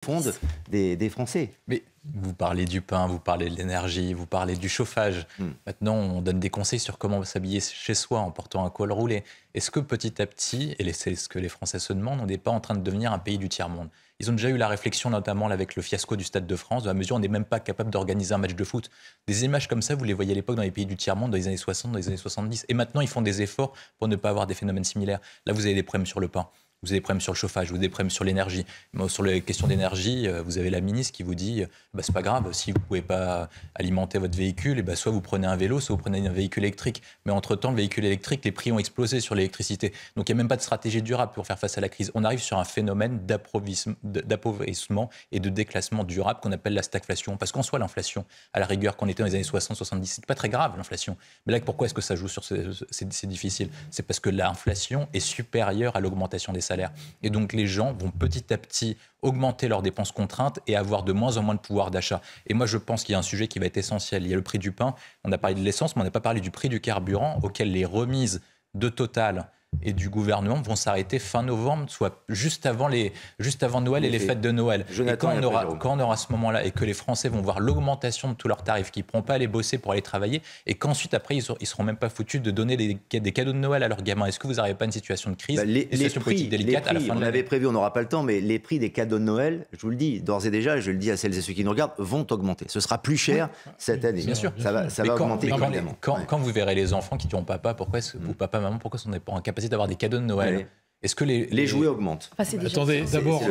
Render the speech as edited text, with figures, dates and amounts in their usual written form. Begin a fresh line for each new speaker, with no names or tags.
profonde des Français.
Mais vous parlez du pain, vous parlez de l'énergie, vous parlez du chauffage. Maintenant, on donne des conseils sur comment s'habiller chez soi en portant un col roulé. Est-ce que petit à petit, et c'est ce que les Français se demandent, on n'est pas en train de devenir un pays du tiers-monde? Ils ont déjà eu la réflexion, notamment avec le fiasco du Stade de France, dans la mesure où on n'est même pas capable d'organiser un match de foot. Des images comme ça, vous les voyez à l'époque dans les pays du tiers-monde, dans les années 60, dans les années 70. Et maintenant, ils font des efforts pour ne pas avoir des phénomènes similaires. Là, vous avez des problèmes sur le pain. Vous avez des problèmes sur le chauffage, vous avez des problèmes sur l'énergie. Sur les questions d'énergie, vous avez la ministre qui vous dit c'est pas grave, si vous ne pouvez pas alimenter votre véhicule, soit vous prenez un vélo, soit vous prenez un véhicule électrique. Mais entre-temps, le véhicule électrique, les prix ont explosé sur l'électricité. Donc il n'y a même pas de stratégie durable pour faire face à la crise. On arrive sur un phénomène d'appauvrissement et de déclassement durable qu'on appelle la stagflation. Parce qu'en soi, l'inflation, à la rigueur, qu'on était dans les années 60-70, c'est pas très grave l'inflation. Mais là, pourquoi est-ce que ça joue sur c'est difficile? C'est parce que l'inflation est supérieure à l'augmentation des salaires. Et donc les gens vont petit à petit augmenter leurs dépenses contraintes et avoir de moins en moins de pouvoir d'achat. Et moi, je pense qu'il y a un sujet qui va être essentiel. Il y a le prix du pain. On a parlé de l'essence, mais on n'a pas parlé du prix du carburant, auquel les remises de Total et du gouvernement vont s'arrêter fin novembre, soit juste avant Noël et les fêtes de Noël. Et quand on aura ce moment-là et que les Français vont voir l'augmentation de tous leurs tarifs, qu'ils ne pourront pas aller bosser pour aller travailler, et qu'ensuite, après, ils ne seront même pas foutus de donner des cadeaux de Noël à leurs gamins. Est-ce que vous n'arrivez pas une situation de crise, une situation politique délicate à la fin de l'année?
On avait prévu, on n'aura pas le temps, mais les prix des cadeaux de Noël, je vous le dis, d'ores et déjà, je le dis à celles et ceux qui nous regardent, vont augmenter. Ce sera plus cher cette année.
Bien sûr.
Ça va augmenter évidemment.
Quand vous verrez les enfants qui diront papa, maman, pourquoi on n'est pas en capacité d'avoir des cadeaux de Noël? Est-ce que
les jouets augmentent?
Attendez, d'abord,